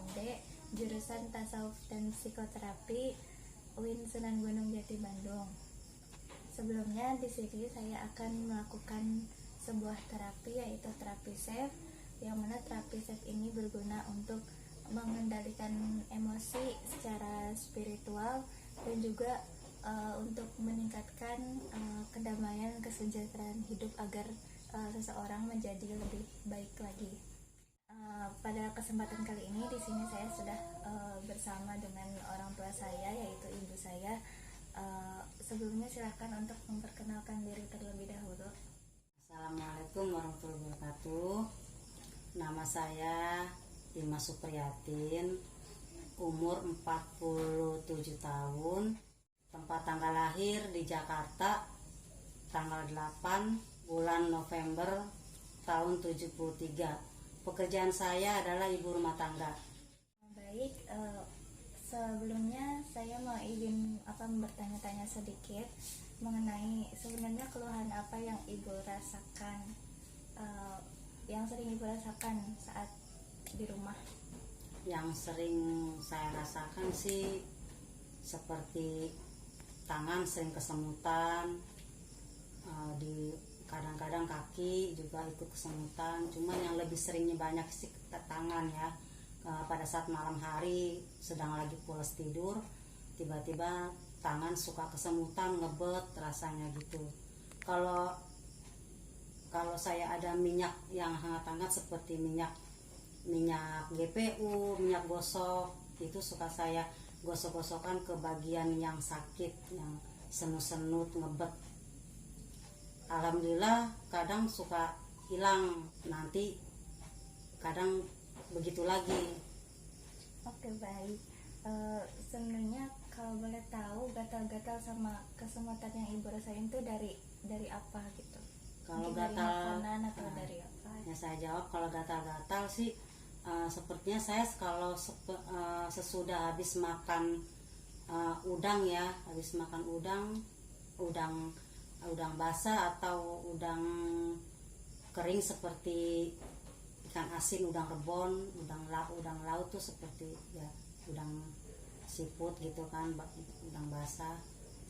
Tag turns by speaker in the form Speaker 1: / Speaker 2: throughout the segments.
Speaker 1: MD, jurusan Tasawuf dan Psikoterapi, UIN Sunan Gunung Jati Bandung. Sebelumnya di sini saya akan melakukan sebuah terapi, yaitu terapi SAFE, yang mana terapi SAFE ini berguna untuk mengendalikan emosi secara spiritual dan juga untuk meningkatkan kedamaian, kesejahteraan hidup agar seseorang menjadi lebih baik lagi. Pada kesempatan kali ini di sini saya sudah bersama dengan orang tua saya, yaitu ibu saya. Sebelumnya silahkan untuk memperkenalkan diri terlebih dahulu.
Speaker 2: Assalamualaikum warahmatullahi wabarakatuh. Nama saya Ima Supriyatin, umur 47 tahun, tempat tanggal lahir di Jakarta, tanggal 8 bulan November tahun 73. Pekerjaan saya adalah ibu rumah tangga.
Speaker 1: Baik, sebelumnya saya mau izin bertanya-tanya sedikit mengenai sebenarnya keluhan apa yang ibu rasakan, yang sering ibu rasakan saat di rumah.
Speaker 2: Yang sering saya rasakan sih seperti tangan sering kesemutan, di kadang-kadang kaki juga ikut kesemutan. Cuman yang lebih seringnya banyak sih tangan ya. Pada saat malam hari sedang lagi pulas tidur, tiba-tiba tangan suka kesemutan, ngebet rasanya gitu. Kalau saya ada minyak yang hangat-hangat seperti minyak GPU, minyak gosok, itu suka saya gosok-gosokkan ke bagian yang sakit, yang senut-senut, ngebet. Alhamdulillah kadang suka hilang, nanti kadang begitu lagi.
Speaker 1: Oke, baik. Sebenarnya kalau boleh tahu, gatal-gatal sama kesemutan yang ibu rasain itu dari apa gitu?
Speaker 2: Kalau
Speaker 1: dari
Speaker 2: gatal,
Speaker 1: makanan atau dari apa?
Speaker 2: ya saya jawab, kalau gatal-gatal sih sepertinya saya kalau sesudah habis makan udang ya, habis makan udang basah atau udang kering seperti ikan asin, udang rebon, udang laut tuh seperti ya udang siput gitu kan, udang basah.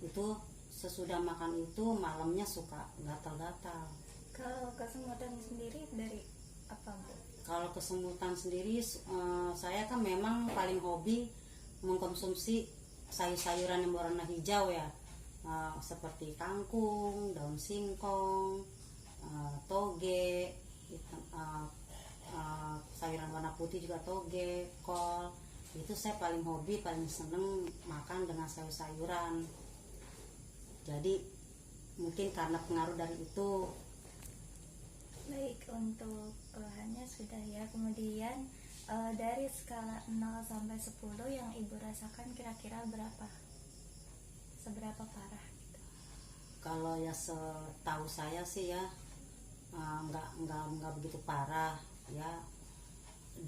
Speaker 2: Itu sesudah makan itu malamnya suka gatal-gatal.
Speaker 1: Kalau kesemutan sendiri dari apa, Bu?
Speaker 2: Kalau kesemutan sendiri saya kan memang paling hobi mengkonsumsi sayur-sayuran yang berwarna hijau ya, seperti kangkung, daun singkong, toge, sayuran warna putih juga toge, kol. Itu saya paling hobi, paling seneng makan dengan sayur-sayuran. Jadi mungkin karena pengaruh dari itu.
Speaker 1: Baik, untuk keluhannya sudah ya. Kemudian dari skala 0 sampai 10 yang ibu rasakan kira-kira berapa? Seberapa parah gitu?
Speaker 2: Kalau ya setahu saya sih ya nggak begitu parah ya, 2.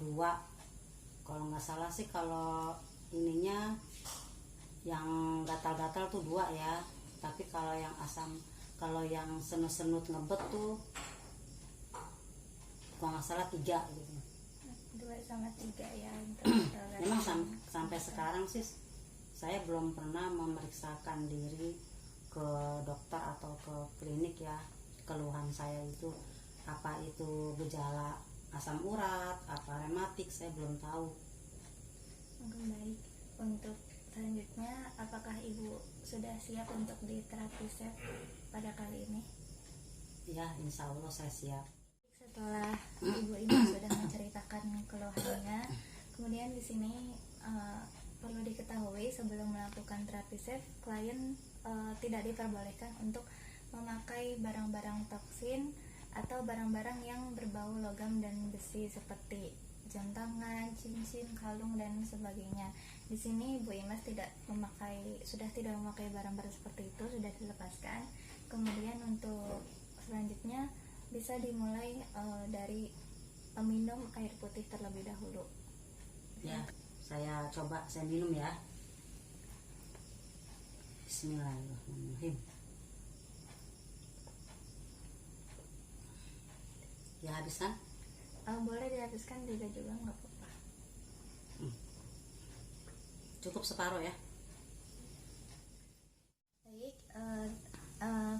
Speaker 2: Kalau nggak salah sih, kalau ininya yang gatal-gatal tuh 2 ya. Tapi kalau yang senut-senut ngebet tuh kalau nggak salah 3 gitu.
Speaker 1: 2 sama 3 ya.
Speaker 2: Memang sampai sekarang sih saya belum pernah memeriksakan diri ke dokter atau ke klinik ya, keluhan saya itu apa itu gejala asam urat, apa rematik, saya belum tahu.
Speaker 1: Oke, baik. Untuk selanjutnya, apakah ibu sudah siap untuk di terapi SAFE pada kali ini?
Speaker 2: Ya, insya Allah saya siap.
Speaker 1: Setelah ibu ini sudah menceritakan keluhannya, kemudian di sini perlu diketahui sebelum melakukan terapi SAFE, klien tidak diperbolehkan untuk memakai barang-barang toksin atau barang-barang yang berbau logam dan besi seperti jam tangan, cincin, kalung dan sebagainya. Di sini Bu Imas sudah tidak memakai barang-barang seperti itu, sudah dilepaskan. Kemudian untuk selanjutnya bisa dimulai dari minum air putih terlebih dahulu.
Speaker 2: Ya, saya minum ya. Bismillahirrahmanirrahim. Dihabiskan?
Speaker 1: Boleh dihabiskan juga nggak apa-apa.
Speaker 2: Cukup separuh ya.
Speaker 1: Baik,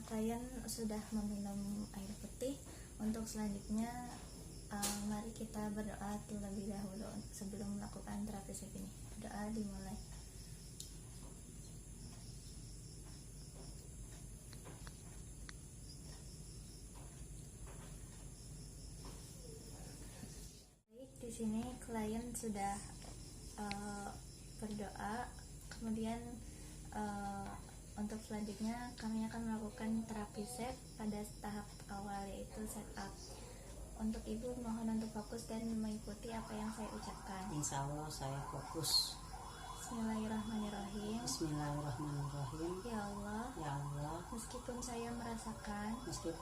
Speaker 1: klien sudah meminum air putih. Untuk selanjutnya, mari kita berdoa terlebih dahulu sebelum melakukan terapi seks ini. Doa dimulai. Baik, di sini klien sudah berdoa. Kemudian untuk selanjutnya kami akan melakukan terapi seks pada tahap awal, yaitu setup. Untuk ibu mohon untuk fokus dan mengikuti apa yang saya ucapkan.
Speaker 2: Insya Allah saya fokus.
Speaker 1: Bismillahirrahmanirrahim.
Speaker 2: Bismillahirrahmanirrahim.
Speaker 1: Ya Allah,
Speaker 2: Ya Allah,
Speaker 1: meskipun saya merasakan sakit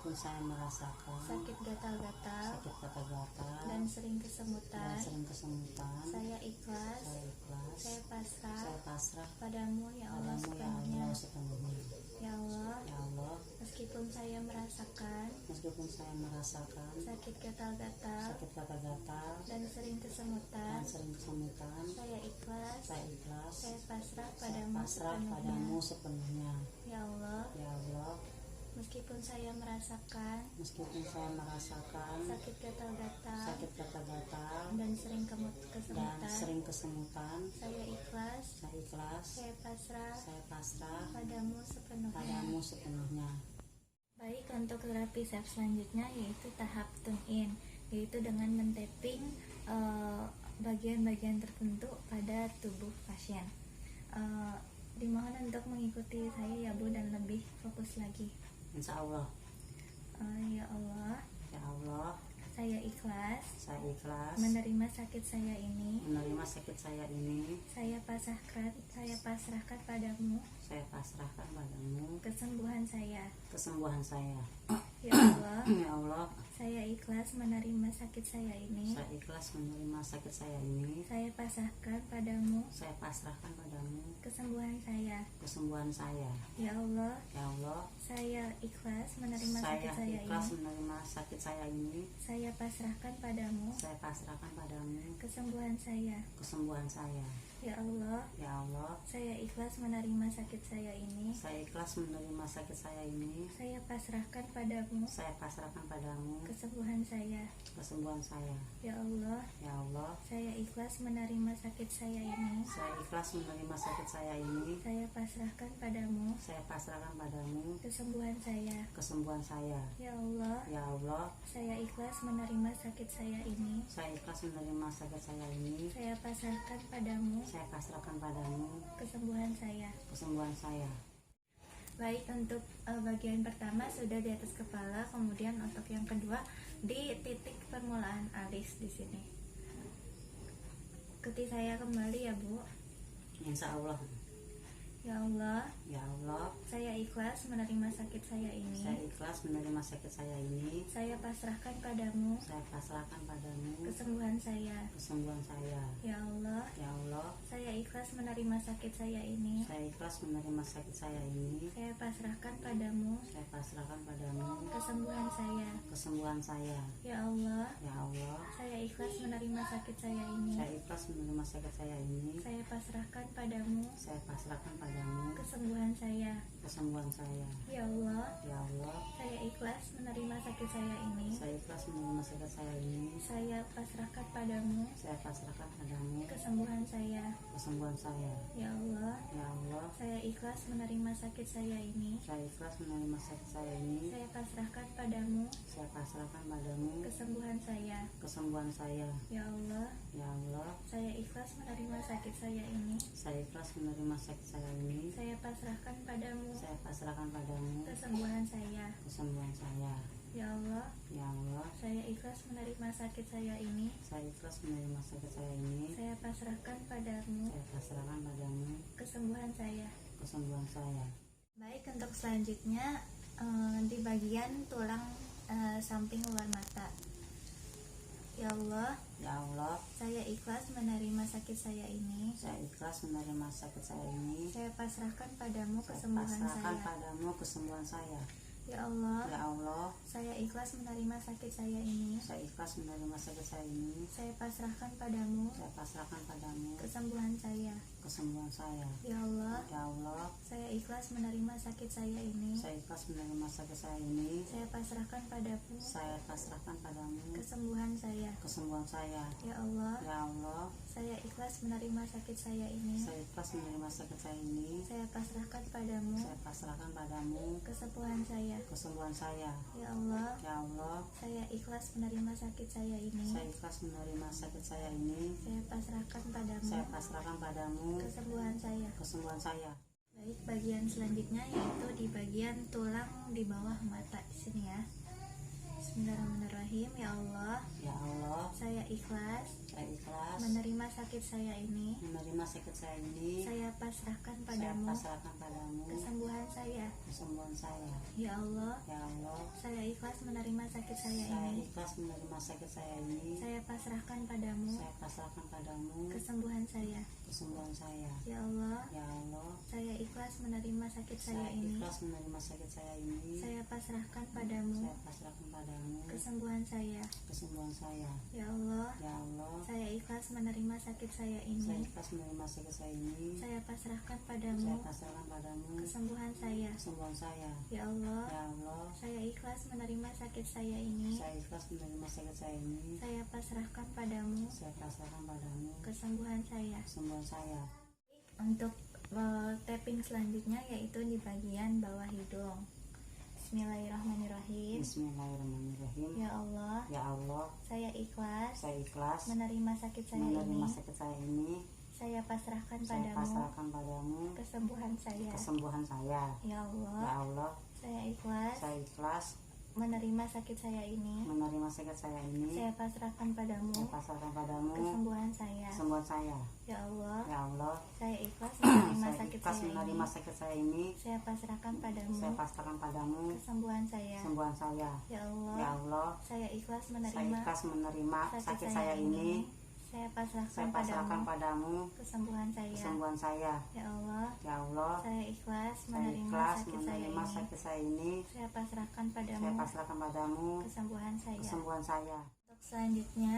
Speaker 1: gatal-gatal
Speaker 2: sakit gatal-gatal
Speaker 1: dan sering
Speaker 2: dan
Speaker 1: kesemutan,
Speaker 2: sering kesemutan,
Speaker 1: saya ikhlas, saya
Speaker 2: saya pasrah
Speaker 1: padamu ya Allah
Speaker 2: padamu ya
Speaker 1: sepenuhnya.
Speaker 2: Allah sepenuhnya.
Speaker 1: Ya Allah,
Speaker 2: Ya Allah,
Speaker 1: meskipun saya merasakan sakit gatal-gatal
Speaker 2: sakit gatal-gatal
Speaker 1: dan sering
Speaker 2: dan
Speaker 1: kesemutan,
Speaker 2: sering kesemutan,
Speaker 1: saya ikhlas,
Speaker 2: saya
Speaker 1: pasrah
Speaker 2: saya
Speaker 1: padamu
Speaker 2: pasrah
Speaker 1: sepenuhnya.
Speaker 2: padamu sepenuhnya.
Speaker 1: Ya Allah,
Speaker 2: Ya Allah,
Speaker 1: meskipun saya merasakan sakit gatal-gatal
Speaker 2: sakit gatal-gatal
Speaker 1: dan sering
Speaker 2: dan
Speaker 1: kesemutan,
Speaker 2: sering kesemutan,
Speaker 1: saya ikhlas,
Speaker 2: saya pasrah
Speaker 1: padamu sepenuhnya.
Speaker 2: padamu sepenuhnya.
Speaker 1: Baik, untuk terapi seks selanjutnya yaitu tahap tune in, yaitu dengan men-tapping bagian-bagian tertentu pada tubuh pasien. Dimohon untuk mengikuti saya ya Bu, dan lebih fokus lagi.
Speaker 2: Insya Allah.
Speaker 1: Ya Allah,
Speaker 2: Ya Allah,
Speaker 1: saya ikhlas
Speaker 2: saya ikhlas
Speaker 1: menerima sakit saya ini.
Speaker 2: menerima sakit saya ini.
Speaker 1: Saya pasrahkan padamu
Speaker 2: Saya pasrahkan padamu
Speaker 1: kesembuhan saya.
Speaker 2: kesembuhan saya.
Speaker 1: Ya Allah,
Speaker 2: Ya Allah,
Speaker 1: saya ikhlas menerima sakit saya ini.
Speaker 2: saya ikhlas menerima sakit saya ini.
Speaker 1: Saya pasrahkan padamu
Speaker 2: Saya pasrahkan padamu
Speaker 1: kesembuhan saya.
Speaker 2: kesembuhan saya.
Speaker 1: Ya Allah,
Speaker 2: Ya Allah,
Speaker 1: saya ikhlas menerima sakit
Speaker 2: saya
Speaker 1: saya
Speaker 2: ikhlas
Speaker 1: ini.
Speaker 2: menerima sakit saya ini.
Speaker 1: Saya pasrahkan padamu
Speaker 2: Saya pasrahkan padamu
Speaker 1: kesembuhan saya.
Speaker 2: kesembuhan saya.
Speaker 1: Ya Allah,
Speaker 2: Ya Allah,
Speaker 1: saya ikhlas menerima sakit saya ini.
Speaker 2: saya ikhlas menerima sakit saya ini.
Speaker 1: Saya pasrahkan padamu
Speaker 2: Saya pasrahkan padamu
Speaker 1: kesembuhan saya.
Speaker 2: kesembuhan saya.
Speaker 1: Ya Allah,
Speaker 2: Ya Allah,
Speaker 1: saya ikhlas menerima sakit saya ini.
Speaker 2: saya ikhlas menerima sakit saya ini.
Speaker 1: Saya pasrahkan padamu
Speaker 2: Saya pasrahkan padamu
Speaker 1: kesembuhan saya.
Speaker 2: kesembuhan saya.
Speaker 1: Ya Allah,
Speaker 2: Ya Allah,
Speaker 1: saya ikhlas menerima sakit saya ini.
Speaker 2: saya ikhlas menerima sakit saya ini.
Speaker 1: Saya pasrahkan padamu
Speaker 2: Saya pasrahkan padamu
Speaker 1: kesembuhan saya.
Speaker 2: kesembuhan saya.
Speaker 1: Baik, untuk bagian pertama sudah di atas kepala, kemudian untuk yang kedua di titik permulaan alis di sini. Ikuti saya kembali ya Bu.
Speaker 2: Insya Allah.
Speaker 1: Ya Allah,
Speaker 2: Ya Allah,
Speaker 1: saya ikhlas menerima sakit saya ini.
Speaker 2: saya ikhlas menerima sakit saya ini.
Speaker 1: Saya pasrahkan padamu
Speaker 2: Saya pasrahkan padamu
Speaker 1: kesembuhan saya.
Speaker 2: kesembuhan saya.
Speaker 1: Ya Allah,
Speaker 2: Ya Allah,
Speaker 1: saya ikhlas menerima sakit saya ini.
Speaker 2: saya ikhlas menerima sakit saya ini.
Speaker 1: Saya pasrahkan padamu
Speaker 2: Saya pasrahkan padamu
Speaker 1: kesembuhan saya.
Speaker 2: kesembuhan saya.
Speaker 1: Ya Allah,
Speaker 2: Ya Allah,
Speaker 1: saya ikhlas menerima sakit saya ini.
Speaker 2: saya ikhlas menerima sakit saya ini.
Speaker 1: Saya pasrahkan padamu
Speaker 2: Saya pasrahkan padamu
Speaker 1: kesembuhan saya.
Speaker 2: kesembuhan saya.
Speaker 1: Ya Allah,
Speaker 2: Ya Allah,
Speaker 1: saya ikhlas menerima sakit saya ini.
Speaker 2: saya ikhlas menerima sakit saya ini.
Speaker 1: Saya pasrahkan padamu
Speaker 2: Saya pasrahkan padamu
Speaker 1: kesembuhan saya.
Speaker 2: kesembuhan saya.
Speaker 1: Ya Allah,
Speaker 2: Ya Allah,
Speaker 1: saya ikhlas menerima sakit saya ini.
Speaker 2: saya ikhlas menerima sakit saya ini.
Speaker 1: Saya pasrahkan padamu
Speaker 2: Saya pasrahkan padamu
Speaker 1: kesembuhan saya.
Speaker 2: kesembuhan saya.
Speaker 1: Ya Allah,
Speaker 2: Ya Allah,
Speaker 1: saya ikhlas menerima sakit saya ini.
Speaker 2: saya ikhlas menerima sakit saya ini.
Speaker 1: Saya pasrahkan padamu
Speaker 2: Saya pasrahkan padamu
Speaker 1: kesembuhan saya.
Speaker 2: kesembuhan saya.
Speaker 1: Ya Allah,
Speaker 2: Ya Allah,
Speaker 1: saya ikhlas menerima sakit saya ini.
Speaker 2: saya ikhlas menerima sakit saya ini.
Speaker 1: Saya pasrahkan padamu
Speaker 2: Saya pasrahkan padamu
Speaker 1: kesembuhan saya.
Speaker 2: kesembuhan saya.
Speaker 1: Baik, untuk selanjutnya di bagian tulang samping luar mata. Ya Allah,
Speaker 2: Ya Allah,
Speaker 1: saya ikhlas menerima sakit saya ini.
Speaker 2: saya ikhlas menerima sakit saya ini.
Speaker 1: Saya pasrahkan padamu
Speaker 2: Saya
Speaker 1: kesembuhan
Speaker 2: pasrahkan
Speaker 1: saya.
Speaker 2: padamu kesembuhan saya.
Speaker 1: Ya Allah,
Speaker 2: Ya Allah,
Speaker 1: saya ikhlas menerima sakit saya ini.
Speaker 2: saya ikhlas menerima sakit saya ini.
Speaker 1: Saya pasrahkan padamu
Speaker 2: Saya pasrahkan padamu
Speaker 1: kesembuhan saya.
Speaker 2: kesembuhan saya.
Speaker 1: Ya Allah,
Speaker 2: Ya Allah,
Speaker 1: saya ikhlas menerima sakit saya ini.
Speaker 2: saya ikhlas menerima sakit saya ini.
Speaker 1: Saya pasrahkan padamu
Speaker 2: Saya pasrahkan padamu
Speaker 1: kesembuhan saya.
Speaker 2: kesembuhan saya.
Speaker 1: Ya Allah,
Speaker 2: Ya Allah,
Speaker 1: saya ikhlas menerima sakit saya ini.
Speaker 2: saya ikhlas menerima sakit saya ini.
Speaker 1: Saya pasrahkan padamu
Speaker 2: Saya pasrahkan padamu
Speaker 1: kesembuhan saya.
Speaker 2: kesembuhan saya.
Speaker 1: Ya Allah,
Speaker 2: Ya Allah,
Speaker 1: saya ikhlas menerima sakit saya ini.
Speaker 2: saya ikhlas menerima sakit saya ini.
Speaker 1: Saya pasrahkan padamu
Speaker 2: Saya pasrahkan padamu
Speaker 1: kesembuhan saya.
Speaker 2: kesembuhan saya.
Speaker 1: Baik, bagian selanjutnya yaitu di bagian tulang di bawah mata di sini ya. Bismillahirrahmanirrahim. Ya Allah,
Speaker 2: Ya Allah,
Speaker 1: saya ikhlas
Speaker 2: saya ikhlas
Speaker 1: menerima sakit saya ini.
Speaker 2: menerima sakit saya ini.
Speaker 1: Saya pasrahkan
Speaker 2: Saya
Speaker 1: padamu
Speaker 2: pasrahkan padamu
Speaker 1: kesembuhan saya.
Speaker 2: kesembuhan saya.
Speaker 1: Ya Allah,
Speaker 2: Ya Allah,
Speaker 1: saya ikhlas menerima sakit saya
Speaker 2: saya
Speaker 1: ini.
Speaker 2: ikhlas menerima sakit saya ini.
Speaker 1: Saya pasrahkan padamu
Speaker 2: Saya pasrahkan padamu
Speaker 1: kesembuhan saya.
Speaker 2: kesembuhan saya.
Speaker 1: Ya Allah,
Speaker 2: Ya Allah,
Speaker 1: saya ikhlas menerima sakit saya
Speaker 2: saya
Speaker 1: ini.
Speaker 2: ikhlas menerima sakit saya ini.
Speaker 1: Saya pasrahkan padamu
Speaker 2: Saya pasrahkan padamu
Speaker 1: kesembuhan saya.
Speaker 2: kesembuhan saya.
Speaker 1: Ya Allah,
Speaker 2: Ya Allah,
Speaker 1: saya ikhlas menerima sakit saya
Speaker 2: saya
Speaker 1: ini.
Speaker 2: ikhlas menerima sakit saya ini.
Speaker 1: Saya pasrahkan
Speaker 2: Saya
Speaker 1: padamu
Speaker 2: pasrahkan padamu
Speaker 1: kesembuhan saya.
Speaker 2: kesembuhan saya.
Speaker 1: Ya Allah,
Speaker 2: Ya Allah,
Speaker 1: saya ikhlas menerima sakit saya ini.
Speaker 2: saya ikhlas menerima sakit saya ini.
Speaker 1: Saya pasrahkan padamu
Speaker 2: Saya pasrahkan padamu
Speaker 1: kesembuhan saya.
Speaker 2: kesembuhan saya.
Speaker 1: Untuk tapping selanjutnya yaitu di bagian bawah hidung. Bismillahirrahmanirrahim.
Speaker 2: Bismillahirrahmanirrahim.
Speaker 1: Ya Allah,
Speaker 2: Ya Allah,
Speaker 1: saya ikhlas
Speaker 2: saya ikhlas
Speaker 1: menerima sakit saya
Speaker 2: menerima
Speaker 1: ini.
Speaker 2: sakit saya ini.
Speaker 1: Saya pasrahkan
Speaker 2: Saya
Speaker 1: padamu
Speaker 2: pasrahkan padamu
Speaker 1: kesembuhan saya.
Speaker 2: kesembuhan saya.
Speaker 1: Ya Allah,
Speaker 2: Ya Allah,
Speaker 1: saya ikhlas
Speaker 2: saya ikhlas
Speaker 1: menerima sakit saya ini.
Speaker 2: menerima sakit saya ini.
Speaker 1: Saya pasrahkan padamu
Speaker 2: Saya pasrahkan padamu
Speaker 1: kesembuhan saya.
Speaker 2: kesembuhan saya.
Speaker 1: Ya Allah,
Speaker 2: Ya Allah,
Speaker 1: saya ikhlas menerima
Speaker 2: saya
Speaker 1: sakit
Speaker 2: ikhlas
Speaker 1: saya
Speaker 2: menerima
Speaker 1: ini.
Speaker 2: sakit saya ini.
Speaker 1: Saya pasrahkan padamu
Speaker 2: Saya pasrahkan padamu
Speaker 1: kesembuhan saya.
Speaker 2: kesembuhan saya.
Speaker 1: Ya
Speaker 2: Ya
Speaker 1: Allah,
Speaker 2: Allah,
Speaker 1: saya ikhlas
Speaker 2: saya
Speaker 1: menerima
Speaker 2: ikhlas menerima sakit saya ini.
Speaker 1: Saya
Speaker 2: Saya
Speaker 1: pasrahkan
Speaker 2: pasrahkan
Speaker 1: padamu
Speaker 2: padamu
Speaker 1: kesembuhan saya.
Speaker 2: kesembuhan saya.
Speaker 1: Ya Allah,
Speaker 2: Ya Allah,
Speaker 1: saya ikhlas
Speaker 2: saya
Speaker 1: menerima
Speaker 2: ikhlas
Speaker 1: sakit saya
Speaker 2: menerima
Speaker 1: ini.
Speaker 2: sakit saya ini.
Speaker 1: Saya pasrahkan
Speaker 2: Saya
Speaker 1: padamu
Speaker 2: pasrahkan padamu
Speaker 1: kesembuhan saya.
Speaker 2: kesembuhan saya.
Speaker 1: Untuk selanjutnya,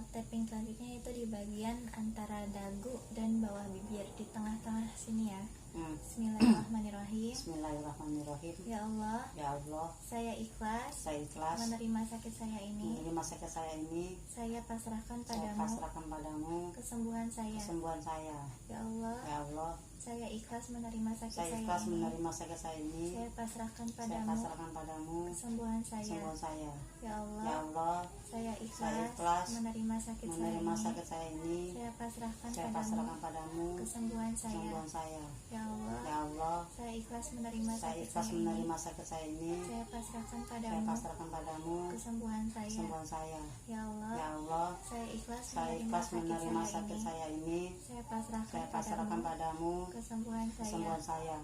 Speaker 1: tapping selanjutnya itu di bagian antara dagu dan bawah bibir di tengah-tengah sini ya. Bismillahirrahmanirrahim.
Speaker 2: Bismillahirrahmanirrahim.
Speaker 1: Ya Allah,
Speaker 2: Ya Allah,
Speaker 1: saya ikhlas
Speaker 2: saya ikhlas
Speaker 1: menerima sakit saya ini.
Speaker 2: menerima sakit saya ini.
Speaker 1: Saya pasrahkan
Speaker 2: Saya
Speaker 1: padamu
Speaker 2: pasrahkan padamu
Speaker 1: kesembuhan saya.
Speaker 2: kesembuhan saya.
Speaker 1: Ya Allah,
Speaker 2: Ya Allah,
Speaker 1: saya ikhlas menerima sakit
Speaker 2: saya
Speaker 1: saya
Speaker 2: ikhlas
Speaker 1: ini.
Speaker 2: menerima sakit saya ini.
Speaker 1: Saya pasrahkan
Speaker 2: Saya
Speaker 1: padamu
Speaker 2: pasrahkan padamu
Speaker 1: kesembuhan saya.
Speaker 2: kesembuhan saya.
Speaker 1: Ya
Speaker 2: Ya
Speaker 1: Allah,
Speaker 2: Allah,
Speaker 1: saya
Speaker 2: saya
Speaker 1: ikhlas
Speaker 2: ikhlas
Speaker 1: menerima sakit saya
Speaker 2: menerima
Speaker 1: ini.
Speaker 2: sakit saya ini.
Speaker 1: Saya pasrahkan
Speaker 2: Saya
Speaker 1: padamu
Speaker 2: pasrahkan padamu
Speaker 1: kesembuhan saya.
Speaker 2: kesembuhan saya.
Speaker 1: Ya Allah,
Speaker 2: Ya Allah,
Speaker 1: saya ikhlas menerima
Speaker 2: saya
Speaker 1: sakit
Speaker 2: ikhlas
Speaker 1: saya ini.
Speaker 2: menerima sakit saya ini.
Speaker 1: Saya pasrahkan
Speaker 2: Saya
Speaker 1: padamu
Speaker 2: pasrahkan padamu
Speaker 1: kesembuhan saya.
Speaker 2: kesembuhan saya.
Speaker 1: Ya Allah,
Speaker 2: Ya Allah,
Speaker 1: saya ikhlas
Speaker 2: saya
Speaker 1: menerima
Speaker 2: ikhlas
Speaker 1: sakit
Speaker 2: menerima
Speaker 1: saya
Speaker 2: sakit
Speaker 1: ini.
Speaker 2: saya ini.
Speaker 1: Saya pasrahkan
Speaker 2: Saya pasrahkan
Speaker 1: padamu
Speaker 2: padamu
Speaker 1: kesembuhan saya.
Speaker 2: kesembuhan saya.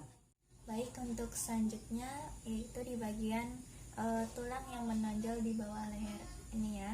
Speaker 1: Baik, untuk selanjutnya yaitu di bagian tulang yang menonjol di bawah leher ini ya.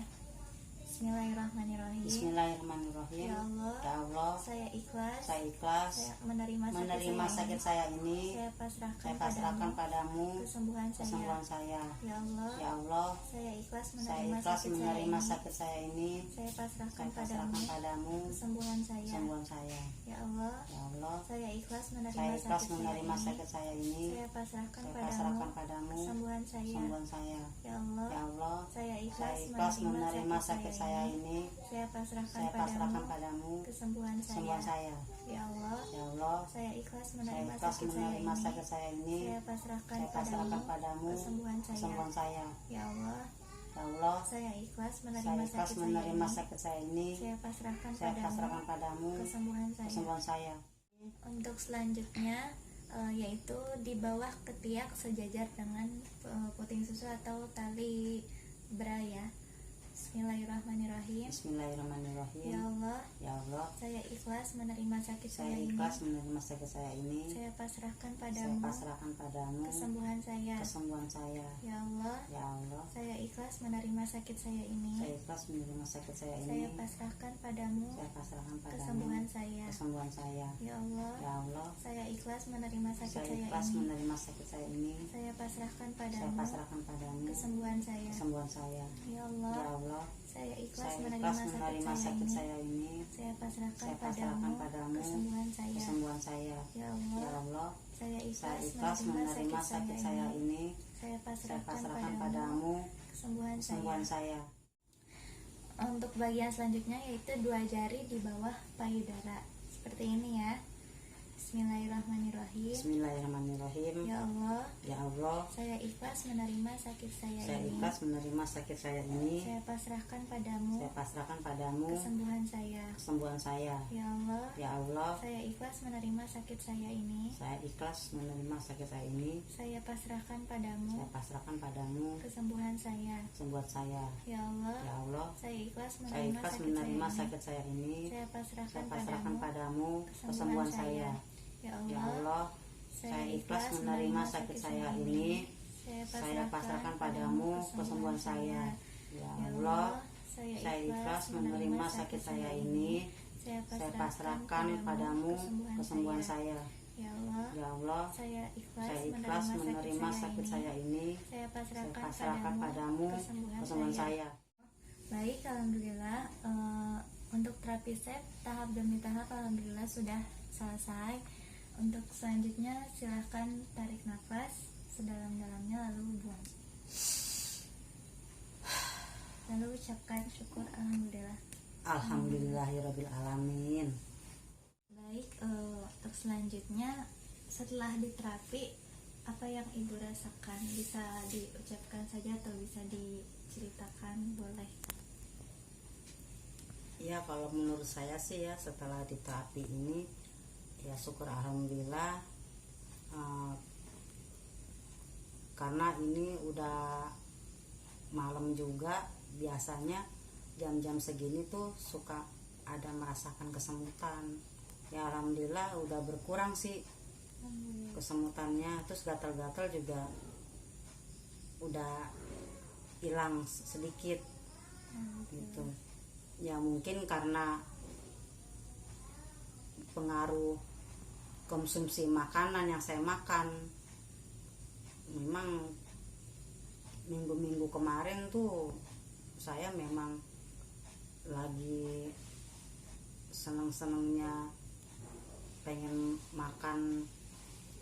Speaker 1: Bismillahirrahmanirrahim.
Speaker 2: Bismillahirrahmanirrahim.
Speaker 1: Ya Allah,
Speaker 2: Ya Allah,
Speaker 1: saya ikhlas
Speaker 2: saya ikhlas
Speaker 1: saya menerima
Speaker 2: menerima sakit
Speaker 1: ini.
Speaker 2: saya ini.
Speaker 1: Saya pasrahkan
Speaker 2: Saya pasrahkan padamu
Speaker 1: kesembuhan saya.
Speaker 2: kesembuhan saya.
Speaker 1: Ya Allah,
Speaker 2: Ya Allah,
Speaker 1: saya ikhlas
Speaker 2: saya
Speaker 1: menerima
Speaker 2: ikhlas
Speaker 1: sakit
Speaker 2: menerima
Speaker 1: saya
Speaker 2: sakit saya ini.
Speaker 1: ini. Saya pasrahkan
Speaker 2: Saya
Speaker 1: padamu
Speaker 2: pasrahkan padamu
Speaker 1: kesembuhan saya.
Speaker 2: kesembuhan saya.
Speaker 1: Ya Allah,
Speaker 2: Ya Allah,
Speaker 1: saya ikhlas menerima
Speaker 2: saya ikhlas
Speaker 1: sakit
Speaker 2: menerima
Speaker 1: saya ini.
Speaker 2: sakit saya ini.
Speaker 1: Saya pasrahkan
Speaker 2: Saya
Speaker 1: padamu
Speaker 2: pasrahkan padamu
Speaker 1: kesembuhan saya.
Speaker 2: kesembuhan saya.
Speaker 1: Ya Allah,
Speaker 2: Ya Allah,
Speaker 1: saya
Speaker 2: saya
Speaker 1: ikhlas
Speaker 2: ikhlas menerima sakit saya
Speaker 1: ini.
Speaker 2: ini.
Speaker 1: Saya pasrahkan
Speaker 2: Saya pasrahkan
Speaker 1: padamu
Speaker 2: padamu
Speaker 1: kesembuhan
Speaker 2: kesembuhan
Speaker 1: saya.
Speaker 2: saya.
Speaker 1: Ya Allah,
Speaker 2: Ya Allah,
Speaker 1: saya ikhlas
Speaker 2: saya
Speaker 1: menerima
Speaker 2: ikhlas
Speaker 1: sakit saya
Speaker 2: menerima
Speaker 1: ini.
Speaker 2: sakit saya ini.
Speaker 1: Saya pasrahkan
Speaker 2: Saya pasrahkan
Speaker 1: padamu
Speaker 2: padamu
Speaker 1: kesembuhan saya.
Speaker 2: kesembuhan saya.
Speaker 1: Ya Allah,
Speaker 2: Ya Allah,
Speaker 1: saya ikhlas
Speaker 2: saya
Speaker 1: menerima
Speaker 2: ikhlas
Speaker 1: sakit saya
Speaker 2: menerima
Speaker 1: ini.
Speaker 2: sakit saya ini.
Speaker 1: Saya pasrahkan
Speaker 2: Saya
Speaker 1: padamu
Speaker 2: pasrahkan padamu
Speaker 1: kesembuhan saya.
Speaker 2: kesembuhan saya.
Speaker 1: Untuk selanjutnya yaitu di bawah ketiak sejajar dengan puting susu atau tali bra ya. Bismillahirrahmanirrahim.
Speaker 2: Bismillahirrahmanirrahim.
Speaker 1: Ya Allah,
Speaker 2: Ya Allah,
Speaker 1: saya ikhlas menerima sakit
Speaker 2: saya
Speaker 1: saya ini.
Speaker 2: ikhlas menerima sakit saya ini.
Speaker 1: Saya pasrahkan
Speaker 2: Saya
Speaker 1: padamu
Speaker 2: pasrahkan padamu
Speaker 1: kesembuhan saya.
Speaker 2: kesembuhan saya.
Speaker 1: Ya Allah,
Speaker 2: Ya Allah,
Speaker 1: saya ikhlas menerima sakit saya ini.
Speaker 2: saya ikhlas menerima sakit saya
Speaker 1: Saya
Speaker 2: ini.
Speaker 1: pasrahkan padamu
Speaker 2: Saya pasrahkan padamu
Speaker 1: kesembuhan saya.
Speaker 2: kesembuhan saya.
Speaker 1: Ya Allah,
Speaker 2: Ya Allah,
Speaker 1: saya ikhlas menerima sakit
Speaker 2: saya
Speaker 1: saya
Speaker 2: ikhlas
Speaker 1: ini.
Speaker 2: menerima sakit saya ini.
Speaker 1: Saya pasrahkan
Speaker 2: Saya
Speaker 1: padamu
Speaker 2: pasrahkan padamu
Speaker 1: kesembuhan saya.
Speaker 2: kesembuhan saya.
Speaker 1: Ya
Speaker 2: Ya
Speaker 1: Allah,
Speaker 2: Allah,
Speaker 1: saya ikhlas
Speaker 2: saya
Speaker 1: menerima
Speaker 2: ikhlas menerima sakit
Speaker 1: ini.
Speaker 2: saya ini.
Speaker 1: Saya pasrahkan
Speaker 2: Saya pasrahkan padamu
Speaker 1: kesembuhan saya.
Speaker 2: kesembuhan saya.
Speaker 1: Ya
Speaker 2: Ya
Speaker 1: Allah,
Speaker 2: Allah,
Speaker 1: saya
Speaker 2: saya
Speaker 1: ikhlas
Speaker 2: ikhlas menerima sakit saya ini.
Speaker 1: Saya
Speaker 2: Saya
Speaker 1: pasrahkan
Speaker 2: pasrahkan
Speaker 1: padamu
Speaker 2: padamu
Speaker 1: kesembuhan
Speaker 2: kesembuhan
Speaker 1: saya.
Speaker 2: saya.
Speaker 1: Untuk bagian selanjutnya yaitu 2 jari di bawah payudara. Seperti ini ya. Bismillahirrahmanirrahim.
Speaker 2: Bismillahirrahmanirrahim.
Speaker 1: Ya Allah,
Speaker 2: Ya Allah,
Speaker 1: saya ikhlas menerima sakit saya
Speaker 2: saya
Speaker 1: ini.
Speaker 2: ikhlas menerima sakit saya ini.
Speaker 1: Saya pasrahkan padamu
Speaker 2: Saya pasrahkan padamu
Speaker 1: kesembuhan saya.
Speaker 2: kesembuhan saya.
Speaker 1: Ya Allah,
Speaker 2: Ya Allah,
Speaker 1: saya ikhlas menerima sakit saya ini.
Speaker 2: saya ikhlas menerima sakit saya ini.
Speaker 1: Saya pasrahkan padamu
Speaker 2: Saya pasrahkan padamu
Speaker 1: kesembuhan saya.
Speaker 2: kesembuhan saya.
Speaker 1: Ya Allah,
Speaker 2: Ya Allah,
Speaker 1: saya ikhlas
Speaker 2: saya
Speaker 1: menerima
Speaker 2: ikhlas
Speaker 1: sakit
Speaker 2: menerima
Speaker 1: saya ini.
Speaker 2: sakit saya ini.
Speaker 1: Saya pasrahkan
Speaker 2: Saya pasrahkan
Speaker 1: padamu
Speaker 2: padamu kesembuhan saya.
Speaker 1: Ya
Speaker 2: Ya
Speaker 1: Allah,
Speaker 2: Allah, saya ikhlas menerima sakit saya ini. Saya pasrahkan padamu kesembuhan saya. Ya Allah, saya ikhlas menerima sakit saya ini. Saya pasrahkan padamu kesembuhan saya.
Speaker 1: Ya Allah,
Speaker 2: Ya Allah,
Speaker 1: saya
Speaker 2: saya ikhlas menerima sakit saya ini.
Speaker 1: Saya
Speaker 2: Saya
Speaker 1: pasrahkan
Speaker 2: pasrahkan padamu kesembuhan saya.
Speaker 1: Baik, alhamdulillah untuk terapi SEP tahap demi tahap alhamdulillah sudah selesai. Untuk selanjutnya silahkan tarik nafas sedalam-dalamnya lalu buang. Lalu ucapkan syukur alhamdulillah.
Speaker 2: Alhamdulillahirabbil alamin.
Speaker 1: Baik, untuk selanjutnya setelah diterapi apa yang ibu rasakan, bisa diucapkan saja atau bisa diceritakan, boleh.
Speaker 2: Ya, kalau menurut saya sih ya, setelah diterapi ini ya syukur alhamdulillah, karena ini udah malam juga. Biasanya jam-jam segini tuh suka ada merasakan kesemutan. Ya alhamdulillah udah berkurang sih kesemutannya. Terus gatal-gatal juga udah hilang sedikit gitu. Ya mungkin karena pengaruh konsumsi makanan yang saya makan. Memang minggu-minggu kemarin tuh saya memang lagi seneng-senengnya pengen makan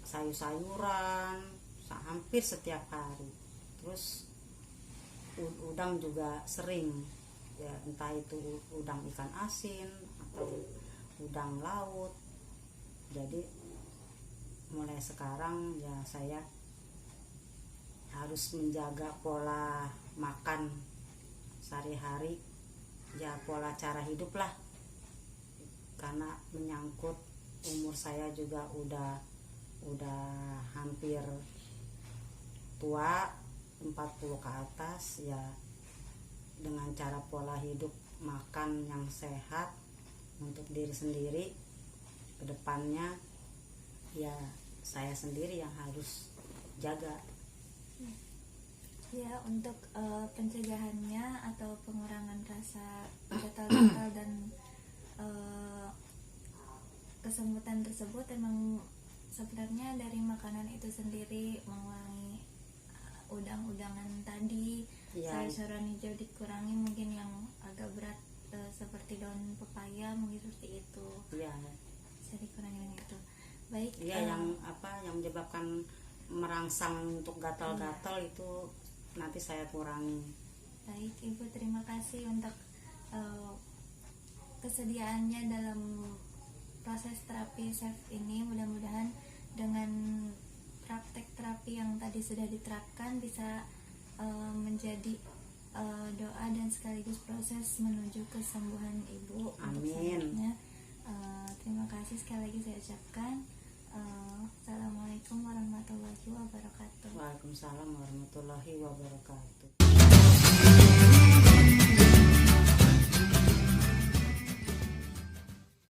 Speaker 2: sayur-sayuran hampir setiap hari. Terus udang juga sering, ya entah itu udang ikan asin atau udang laut. Jadi mulai sekarang ya saya harus menjaga pola makan sehari-hari, ya pola cara hidup lah, karena menyangkut umur saya juga udah hampir tua, 40 ke atas. Ya dengan cara pola hidup makan yang sehat untuk diri sendiri, kedepannya ya saya sendiri yang harus jaga.
Speaker 1: Ya, untuk pencegahannya atau pengurangan rasa gatal-gatal dan kesemutan tersebut emang sebenarnya dari makanan itu sendiri, mengurangi udang-udangan tadi,
Speaker 2: Ya,
Speaker 1: sayur-sayuran hijau dikurangi, mungkin yang agak berat seperti daun pepaya mungkin seperti itu
Speaker 2: ya,
Speaker 1: bisa dikurangi dengan itu. Baik,
Speaker 2: ya yang menyebabkan merangsang untuk gatal-gatal itu nanti saya kurangi.
Speaker 1: baik Ibu, terima kasih untuk kesediaannya dalam proses terapi SEF ini. Mudah-mudahan dengan praktek terapi yang tadi sudah diterapkan bisa menjadi doa dan sekaligus proses menuju kesembuhan Ibu. Untuk
Speaker 2: Amin.
Speaker 1: selanjutnya, terima kasih sekali lagi saya ucapkan. Assalamualaikum warahmatullahi wabarakatuh.
Speaker 2: Waalaikumsalam warahmatullahi wabarakatuh.